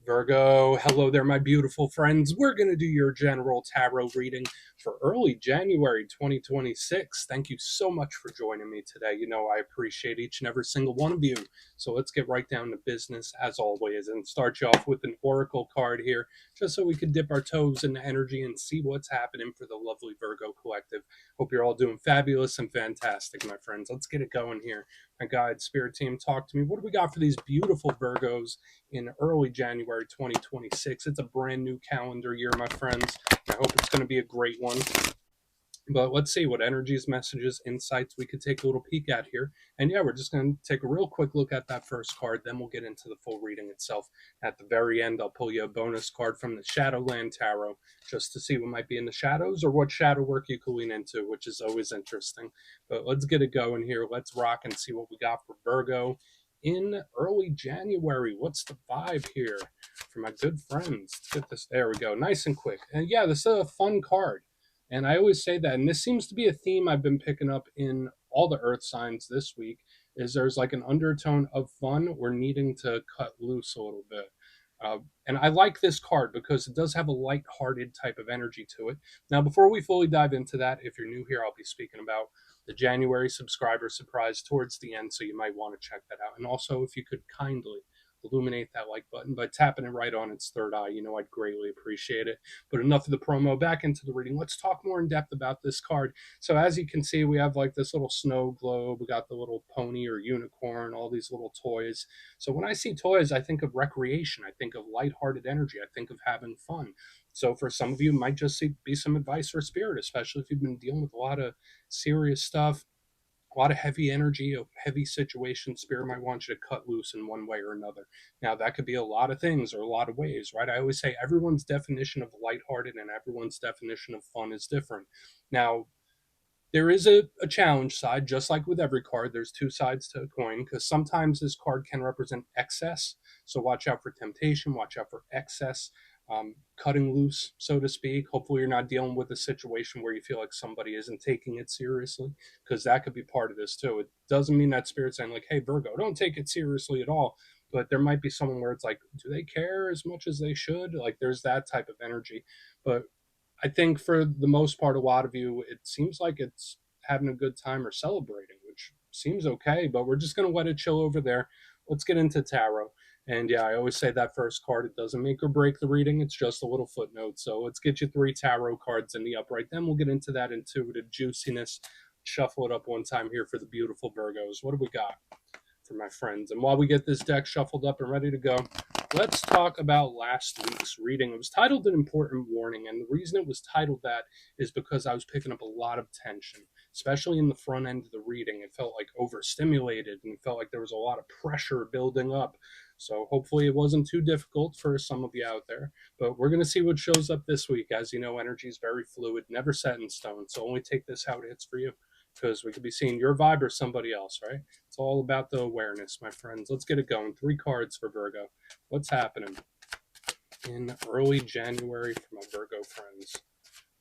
Virgo, hello there, my beautiful friends. We're going to do your general tarot reading for early January 2026. Thank you so much for joining me today. You know, I appreciate each and every single one of you. So let's get right down to business as always and start you off with an oracle card here, just so we can dip our toes into energy and see what's happening for the lovely Virgo collective. Hope you're all doing fabulous and fantastic, my friends. Let's get it going here. My guide, spirit team, talk to me. What do we got for these beautiful Virgos in early January 2026. It's a brand new calendar year, my friends. I hope it's going to be a great one. But let's see what energies, messages, insights we could take a little peek at here. And yeah, we're just going to take a real quick look at that first card. Then we'll get into the full reading itself. At the very end, I'll pull you a bonus card from the Shadowland Tarot just to see what might be in the shadows or what shadow work you can lean into, which is always interesting. But let's get it going here. Let's rock and see what we got for Virgo in early January. What's the vibe here for my good friends? Let's get this. There we go. Nice and quick. And yeah, this is a fun card. And I always say that, and this seems to be a theme I've been picking up in all the earth signs this week, is there's like an undertone of fun or needing to cut loose a little bit. And I like this card because it does have a light-hearted type of energy to it. Now, before we fully dive into that, if you're new here, I'll be speaking about the January subscriber surprise towards the end, so you might want to check that out. And also, if you could kindly illuminate that like button by tapping it right on its third eye, you know, I'd greatly appreciate it. But enough of the promo, back into the reading. Let's talk more in depth about this card. So as you can see, we have like this little snow globe, we got the little pony or unicorn, all these little toys. So when I see toys, I think of recreation, I think of lighthearted energy, I think of having fun. So for some of you, it might just be some advice or spirit, especially if you've been dealing with a lot of serious stuff, a lot of heavy energy, a heavy situation. Spirit might want you to cut loose in one way or another. Now, that could be a lot of things or a lot of ways, right? I always say everyone's definition of lighthearted and everyone's definition of fun is different. Now, there is a challenge side, just like with every card. There's two sides to a coin, because sometimes this card can represent excess. So watch out for temptation, watch out for excess, cutting loose, so to speak. Hopefully, you're not dealing with a situation where you feel like somebody isn't taking it seriously, because that could be part of this too. It doesn't mean that Spirit's saying, like, hey, Virgo, don't take it seriously at all. But there might be someone where it's like, do they care as much as they should? Like, there's that type of energy. But I think for the most part, a lot of you, it seems like it's having a good time or celebrating, which seems okay, but we're just going to let it chill over there. Let's get into tarot. And yeah, I always say that first card, it doesn't make or break the reading. It's just a little footnote. So let's get you 3 tarot cards in the upright. Then we'll get into that intuitive juiciness. Shuffle it up one time here for the beautiful Virgos. What do we got for my friends? And while we get this deck shuffled up and ready to go, let's talk about last week's reading. It was titled An Important Warning, and the reason it was titled that is because I was picking up a lot of tension, especially in the front end of the reading. It felt like overstimulated, and it felt like there was a lot of pressure building up. So hopefully it wasn't too difficult for some of you out there. But we're going to see what shows up this week. As you know, energy is very fluid, never set in stone. So only take this how it hits for you, because we could be seeing your vibe or somebody else, right? It's all about the awareness, my friends. Let's get it going. 3 cards for Virgo. What's happening in early January for my Virgo friends?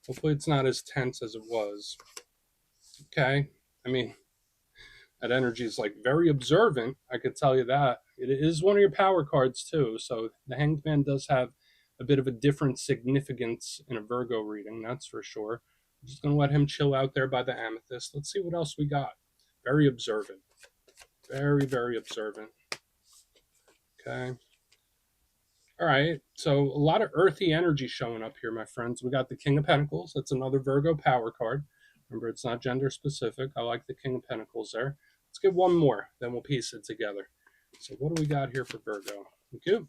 Hopefully it's not as tense as it was. Okay. I mean, that energy is like very observant. I could tell you that. It is one of your power cards too. So the Hanged Man does have a bit of a different significance in a Virgo reading, that's for sure. I'm just going to let him chill out there by the amethyst. Let's see what else we got. Very observant. Very, very observant. Okay. All right. So a lot of earthy energy showing up here, my friends. We got the King of Pentacles. That's another Virgo power card. Remember, it's not gender specific. I like the King of Pentacles there. Let's get one more, then we'll piece it together. So what do we got here for Virgo? Okay.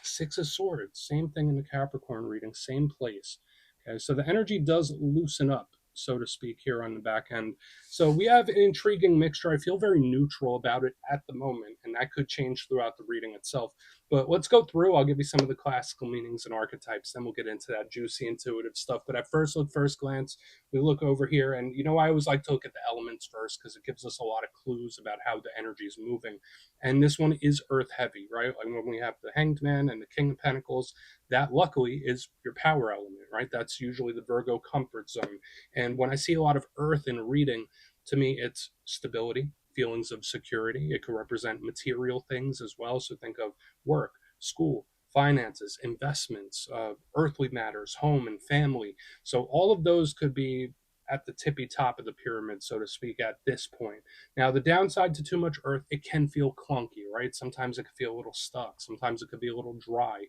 6 of Swords. Same thing in the Capricorn reading. Same place. Okay. So the energy does loosen up, so to speak, here on the back end. So we have an intriguing mixture. I feel very neutral about it at the moment, and that could change throughout the reading itself. But let's go through. I'll give you some of the classical meanings and archetypes. Then we'll get into that juicy, intuitive stuff. But at first glance, we look over here. And, you know, I always like to look at the elements first because it gives us a lot of clues about how the energy is moving. And this one is earth heavy, right? Like when we have the Hanged Man and the King of Pentacles, that luckily is your power element, right? That's usually the Virgo comfort zone. And when I see a lot of earth in a reading, to me, it's stability, feelings of security. It could represent material things as well. So think of work, school, finances, investments, earthly matters, home and family. So all of those could be at the tippy top of the pyramid, so to speak, at this point. Now, the downside to too much earth, it can feel clunky, right? Sometimes it can feel a little stuck. Sometimes it could be a little dry.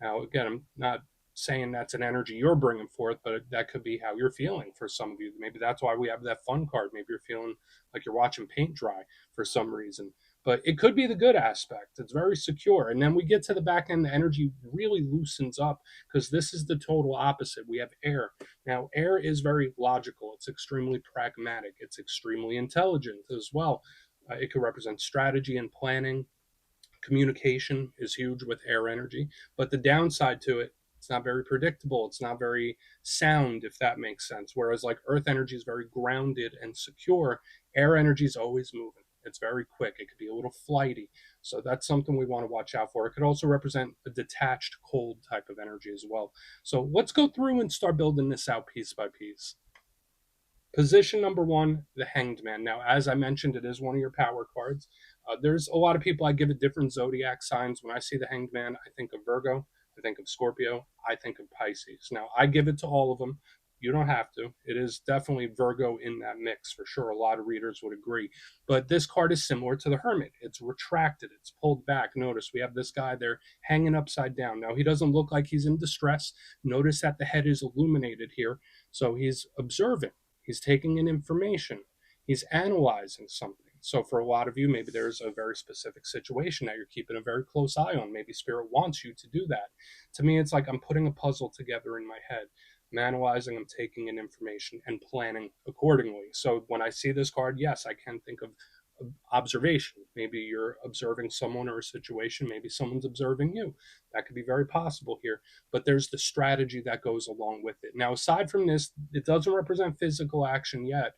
Now, again, I'm not saying that's an energy you're bringing forth, but that could be how you're feeling for some of you. Maybe that's why we have that fun card. Maybe you're feeling like you're watching paint dry for some reason. But it could be the good aspect. It's very secure. And then we get to the back end, the energy really loosens up because this is the total opposite. We have air. Now, air is very logical, it's extremely pragmatic, it's extremely intelligent as well. It could represent strategy and planning. Communication is huge with air energy, but the downside to it, it's not very predictable, it's not very sound, if that makes sense. Whereas like earth energy is very grounded and secure, air energy is always moving, it's very quick, it could be a little flighty. So that's something we want to watch out for. It could also represent a detached cold type of energy as well. So let's go through and start building this out piece by piece. Position number one, the Hanged Man. Now, as I mentioned, it is one of your power cards. There's a lot of people I give it different zodiac signs. When I see the Hanged Man, I think of Virgo, I think of Scorpio, I think of Pisces. Now, I give it to all of them. You don't have to. It is definitely Virgo in that mix for sure. A lot of readers would agree. But this card is similar to the Hermit. It's retracted, it's pulled back. Notice we have this guy there hanging upside down. Now, he doesn't look like he's in distress. Notice that the head is illuminated here. So he's observing. He's taking in information. He's analyzing something. So for a lot of you, maybe there's a very specific situation that you're keeping a very close eye on. Maybe spirit wants you to do that. To me, it's like I'm putting a puzzle together in my head. I'm analyzing, I'm taking in information and planning accordingly. So when I see this card, yes, I can think of observation. Maybe you're observing someone or a situation. Maybe someone's observing you. That could be very possible here. But there's the strategy that goes along with it. Now, aside from this, it doesn't represent physical action yet.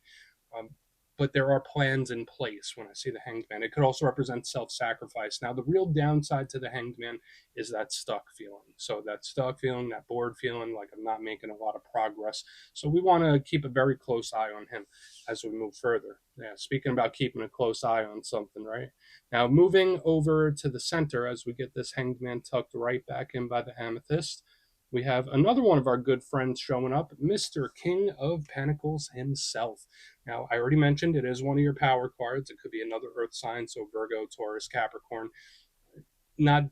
Um, but there are plans in place when I see the Hanged Man. It could also represent self-sacrifice. Now, the real downside to the Hanged Man is that stuck feeling. So that stuck feeling, that bored feeling, like I'm not making a lot of progress. So we want to keep a very close eye on him as we move further. Yeah, speaking about keeping a close eye on something, right? Now, moving over to the center as we get this Hanged Man tucked right back in by the amethyst, we have another one of our good friends showing up, Mr. King of Pentacles himself. Now, I already mentioned it is one of your power cards. It could be another earth sign, so Virgo, Taurus, Capricorn. Not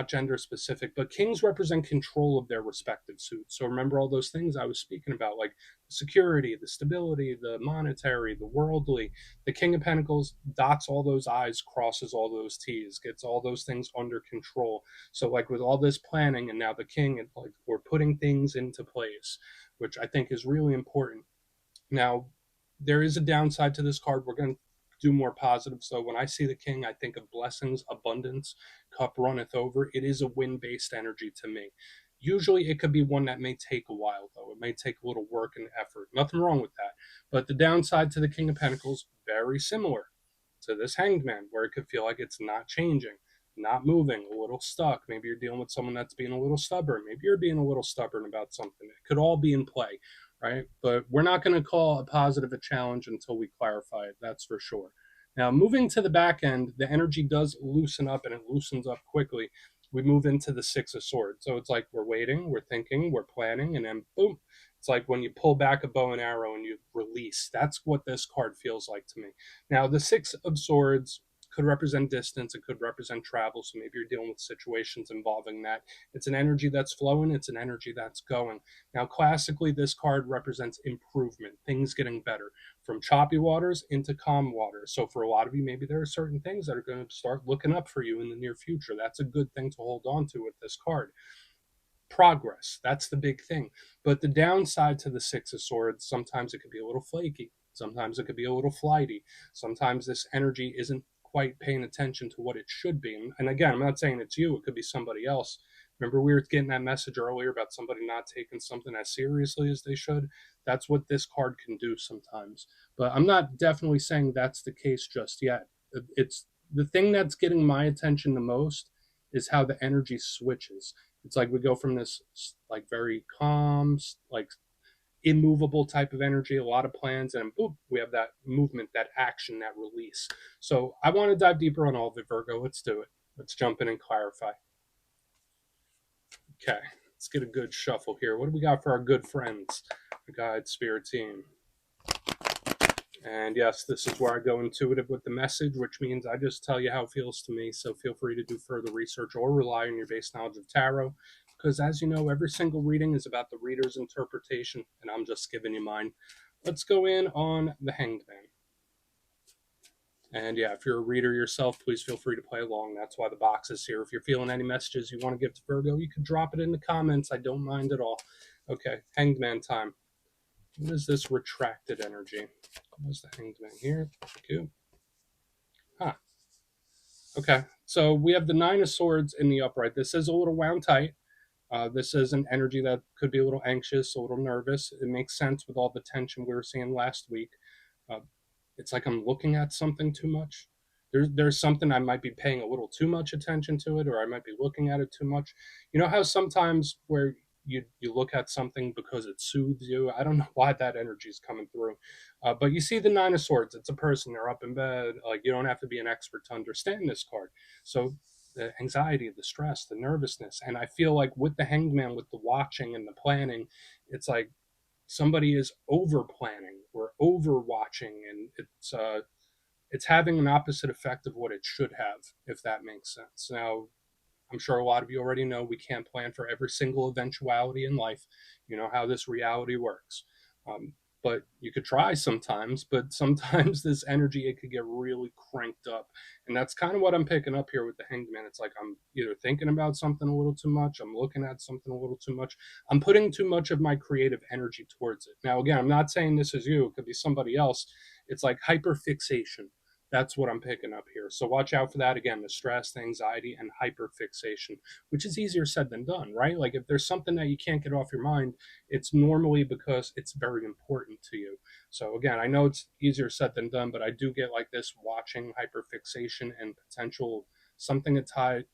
gender specific, but kings represent control of their respective suits. So remember all those things I was speaking about, like the security, the stability, the monetary, the worldly. The King of Pentacles dots all those I's, crosses all those T's, gets all those things under control. So like with all this planning and now the king, like we're putting things into place, which I think is really important. Now, there is a downside to this card. We're going to do more positive. So when I see the king, I think of blessings, abundance, cup runneth over. It is a wind-based energy to me. Usually it could be one that may take a while, though. It may take a little work and effort. Nothing wrong with that. But the downside to the King of Pentacles, very similar to this Hanged Man, where it could feel like it's not changing, not moving, a little stuck. Maybe you're dealing with someone that's being a little stubborn. Maybe you're being a little stubborn about something. It could all be in play, right? But we're not going to call a positive a challenge until we clarify it, that's for sure. Now, moving to the back end, the energy does loosen up, and it loosens up quickly. We move into the Six of Swords. So it's like we're waiting, we're thinking, we're planning, and then boom. It's like when you pull back a bow and arrow and you release. That's what this card feels like to me. Now, the Six of Swords could represent distance, it could represent travel. So maybe you're dealing with situations involving that. It's an energy that's flowing, it's an energy that's going. Now, classically, this card represents improvement, things getting better, from choppy waters into calm waters. So for a lot of you, maybe there are certain things that are going to start looking up for you in the near future. That's a good thing to hold on to with this card. Progress, that's the big thing. But the downside to the Six of Swords, sometimes it could be a little flaky. Sometimes it could be a little flighty. Sometimes this energy isn't quite paying attention to what it should be. And again, I'm not saying it's you, it could be somebody else. Remember, we were getting that message earlier about somebody not taking something as seriously as they should. That's what this card can do sometimes. But I'm not definitely saying that's the case just yet. It's the thing that's getting my attention the most is how the energy switches. It's like we go from this like very calm, like immovable type of energy, a lot of plans, and boom, we have that movement, that action, that release. So I want to dive deeper on all of it, Virgo. Let's do it. Let's jump in and clarify. Okay, let's get a good shuffle here. What do we got for our good friends, the guide spirit team? And yes, this is where I go intuitive with the message, which means I just tell you how it feels to me. So feel free to do further research or rely on your base knowledge of tarot. Because as you know, every single reading is about the reader's interpretation, and I'm just giving you mine. Let's go in on the Hanged Man. And yeah, if you're a reader yourself, please feel free to play along. That's why the box is here. If you're feeling any messages you want to give to Virgo, you can drop it in the comments. I don't mind at all. Okay, Hanged Man time. What is this retracted energy? What's the Hanged Man here? Thank you. Huh. Okay, so we have the Nine of Swords in the upright. This is a little wound tight. This is an energy that could be a little anxious, a little nervous. It makes sense with all the tension we were seeing last week. Uh, it's like I'm looking at something too much. There's something I might be paying a little too much attention to it, or I might be looking at it too much. You know how sometimes where you look at something because it soothes you. I don't know why that energy is coming through, but you see the Nine of Swords. It's a person. They're up in bed. Like you don't have to be an expert to understand this card. So the anxiety, the stress, the nervousness, and I feel like with the Hanged Man, with the watching and the planning, it's like somebody is over planning or over watching, and it's having an opposite effect of what it should have, if that makes sense. Now, I'm sure a lot of you already know we can't plan for every single eventuality in life. You know how this reality works. Um, but you could try sometimes, but sometimes this energy, it could get really cranked up. And that's kind of what I'm picking up here with the Hanged Man. It's like I'm either thinking about something a little too much, I'm looking at something a little too much, I'm putting too much of my creative energy towards it. Now, again, I'm not saying this is you, it could be somebody else. It's like hyperfixation. That's what I'm picking up here. So watch out for that. Again, the stress, the anxiety, and hyperfixation, which is easier said than done, right? Like if there's something that you can't get off your mind, it's normally because it's very important to you. So again, I know it's easier said than done, but I do get like this watching hyperfixation and potential something tied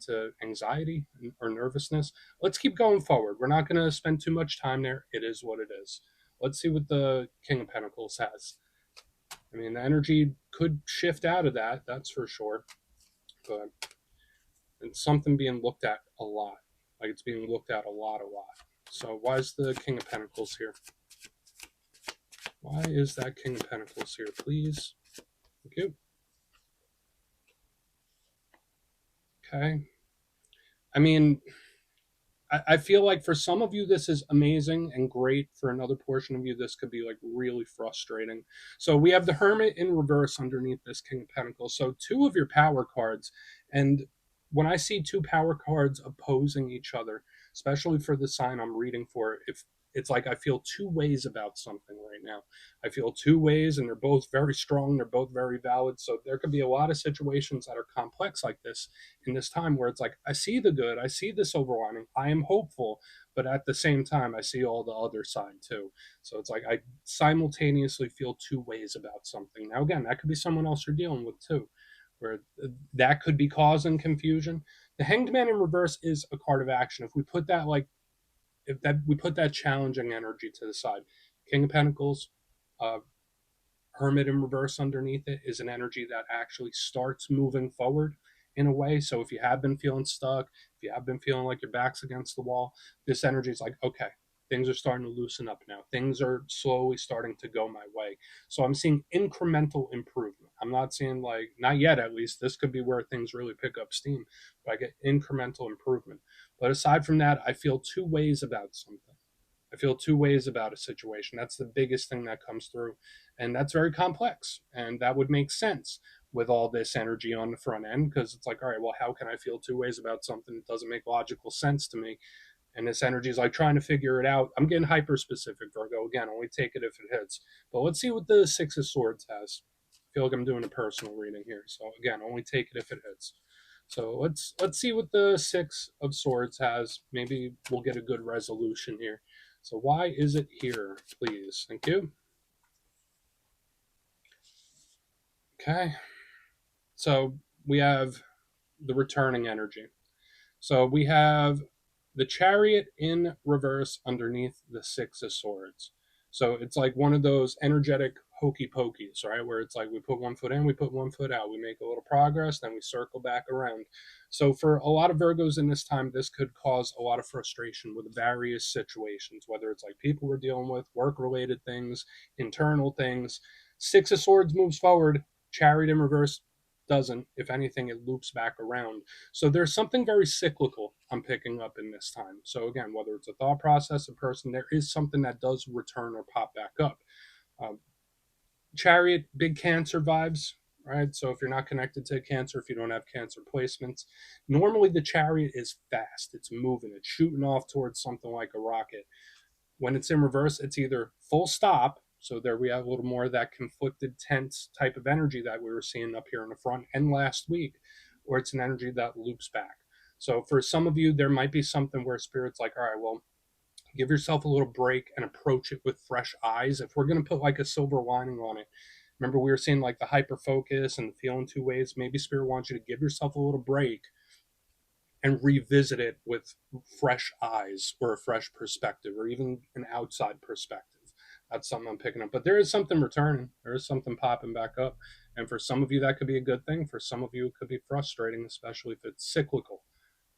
to anxiety or nervousness. Let's keep going forward. We're not going to spend too much time there. It is what it is. Let's see what the King of Pentacles has. I mean, the energy could shift out of that, that's for sure. But it's something being looked at a lot. Like it's being looked at a lot. So why is the King of Pentacles here? Why is that King of Pentacles here, please? Thank you. Okay. I mean, I feel like for some of you, this is amazing and great. For another portion of you, this could be like really frustrating. So we have the Hermit in reverse underneath this King of Pentacles. So two of your power cards. And when I see two power cards opposing each other, especially for the sign I'm reading for, if it's like I feel two ways about something right now. I feel two ways, and they're both very strong. They're both very valid. So there could be a lot of situations that are complex like this in this time where it's like I see the good, I see the silver lining, I am hopeful, but at the same time I see all the other side too. So it's like I simultaneously feel two ways about something. Now again, that could be someone else you're dealing with too, where that could be causing confusion. The Hanged Man in reverse is a card of action. If we put that like if that we put that challenging energy to the side, King of Pentacles, uh, Hermit in reverse underneath it is an energy that actually starts moving forward in a way. So if you have been feeling stuck, if you have been feeling like your back's against the wall, this energy is like, okay, things are starting to loosen up now. Things are slowly starting to go my way. So I'm seeing incremental improvement. I'm not seeing like, not yet at least, this could be where things really pick up steam, but I get incremental improvement. But aside from that, I feel two ways about something. I feel two ways about a situation. That's the biggest thing that comes through. And that's very complex. And that would make sense with all this energy on the front end because it's like, all right, well, how can I feel two ways about something that doesn't make logical sense to me? And this energy is like trying to figure it out. I'm getting hyper specific, Virgo. Again, only take it if it hits. But let's see what the Six of Swords has. I feel like I'm doing a personal reading here. So again, only take it if it hits. So let's see what the Six of Swords has. Maybe we'll get a good resolution here. So why is it here, please? Thank you. Okay. So we have the returning energy. So we have the Chariot in reverse underneath the Six of Swords. So it's like one of those energetic hokey pokeys, right? Where it's like we put one foot in, we put one foot out, we make a little progress, then we circle back around. So for a lot of Virgos in this time, this could cause a lot of frustration with various situations, whether it's like people we're dealing with, work-related things, internal things. Six of Swords moves forward, Chariot in reverse doesn't. If anything, it loops back around. So there's something very cyclical I'm picking up in this time. So again, whether it's a thought process, a person, there is something that does return or pop back up. Um, Chariot, big Cancer vibes, right? So if you're not connected to Cancer, if you don't have Cancer placements, normally the Chariot is fast. It's moving. It's shooting off towards something like a rocket. When it's in reverse, it's either full stop. So there we have a little more of that conflicted, tense type of energy that we were seeing up here in the front and last week, or it's an energy that loops back. So for some of you, there might be something where Spirit's like, all right, well, give yourself a little break and approach it with fresh eyes. If we're going to put like a silver lining on it, remember we were seeing like the hyper focus and feeling two ways. Maybe Spirit wants you to give yourself a little break and revisit it with fresh eyes or a fresh perspective or even an outside perspective. That's something I'm picking up. But there is something returning. There is something popping back up. And for some of you, that could be a good thing. For some of you, it could be frustrating, especially if it's cyclical.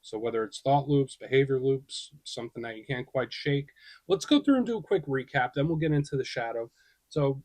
So whether it's thought loops, behavior loops, something that you can't quite shake. Let's go through and do a quick recap. Then we'll get into the shadow. So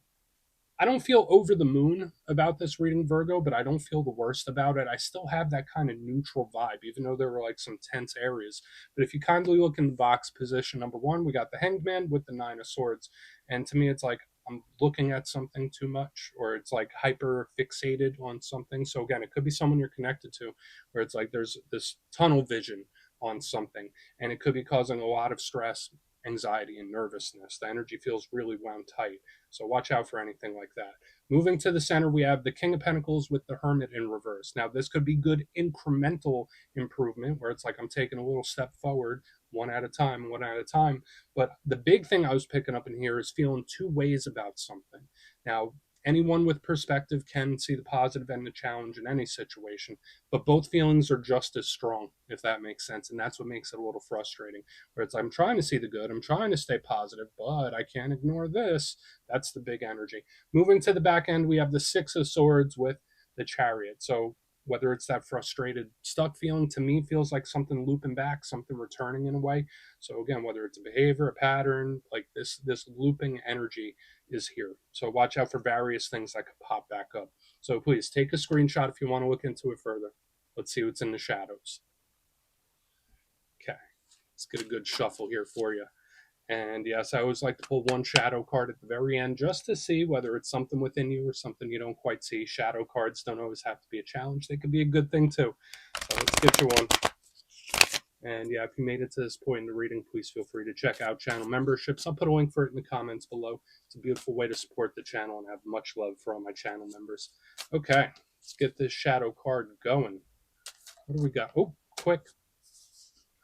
I don't feel over the moon about this reading, Virgo, but I don't feel the worst about it. I still have that kind of neutral vibe, even though there were like some tense areas. But if you kindly look in the box, position number one, we got the Hanged Man with the Nine of Swords. And to me, it's like I'm looking at something too much, or it's like hyper fixated on something. So again, it could be someone you're connected to, where it's like there's this tunnel vision on something, and it could be causing a lot of stress, anxiety, and nervousness. The energy feels really wound tight. So watch out for anything like that. Moving to the center, we have the King of Pentacles with the Hermit in reverse. Now, this could be good incremental improvement where it's like I'm taking a little step forward, one at a time, one at a time. But the big thing I was picking up in here is feeling two ways about something. Now, anyone with perspective can see the positive and the challenge in any situation, but both feelings are just as strong, if that makes sense. And that's what makes it a little frustrating, where it's like, I'm trying to see the good, I'm trying to stay positive, but I can't ignore this. That's the big energy. Moving to the back end, we have the Six of Swords with the Chariot. So whether it's that frustrated, stuck feeling, to me feels like something looping back, something returning in a way. So again, whether it's a behavior, a pattern, like this looping energy is here. So watch out for various things that could pop back up. So please take a screenshot if you want to look into it further. Let's see what's in the shadows. Okay, let's get a good shuffle here for you. And yes, I always like to pull one shadow card at the very end just to see whether it's something within you or something you don't quite see. Shadow cards don't always have to be a challenge. They could be a good thing too. So let's get you one. And yeah, if you made it to this point in the reading, please feel free to check out channel memberships. I'll put a link for it in the comments below. It's a beautiful way to support the channel and have much love for all my channel members. Okay, let's get this shadow card going. What do we got? Oh, quick.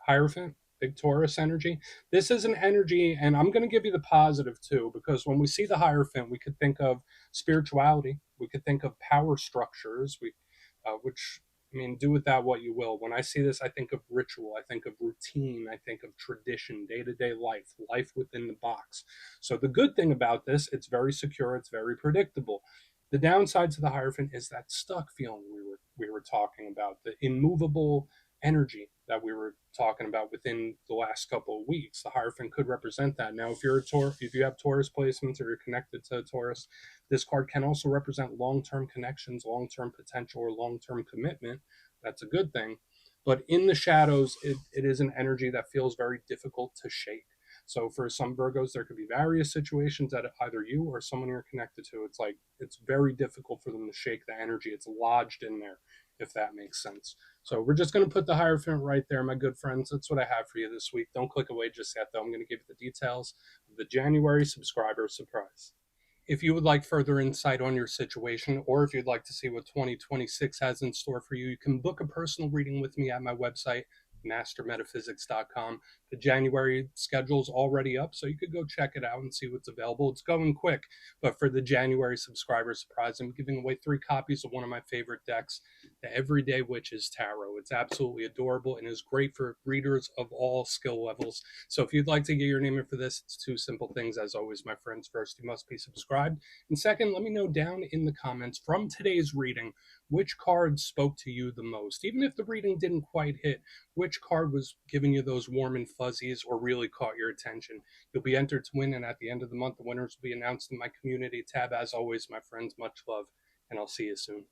Hierophant, big Taurus energy. This is an energy, and I'm going to give you the positive too, because when we see the Hierophant, we could think of spirituality. We could think of power structures, which I mean, do with that what you will. When I see this, I think of ritual, I think of routine, I think of tradition, day-to-day life, life within the box. So the good thing about this, it's very secure, it's very predictable. The downside to the Hierophant is that stuck feeling we were talking about, the immovable energy that we were talking about within the last couple of weeks. The Hierophant could represent that. Now, if you have Taurus placements or you're connected to Taurus, this card can also represent long-term connections, long-term potential, or long-term commitment. That's a good thing. But in the shadows, it is an energy that feels very difficult to shake. So for some Virgos, there could be various situations that either you or someone you're connected to, it's like it's very difficult for them to shake the energy. It's lodged in there, if that makes sense. So we're just going to put the Hierophant right there, my good friends. That's what I have for you this week. Don't click away just yet, though. I'm going to give you the details of the January subscriber surprise. If you would like further insight on your situation, or if you'd like to see what 2026 has in store for you, you can book a personal reading with me at my website, mastermetaphysics.com. The January schedule's already up, so you could go check it out and see what's available. It's going quick, but for the January subscriber surprise, I'm giving away 3 copies of one of my favorite decks. the Everyday Witches Tarot. It's absolutely adorable and is great for readers of all skill levels. So if you'd like to get your name in for this, it's two simple things. As always, my friends, first, you must be subscribed. And second, let me know down in the comments from today's reading which card spoke to you the most. Even if the reading didn't quite hit, which card was giving you those warm and fuzzies or really caught your attention. You'll be entered to win, and at the end of the month, the winners will be announced in my community tab. As always, my friends, much love, and I'll see you soon.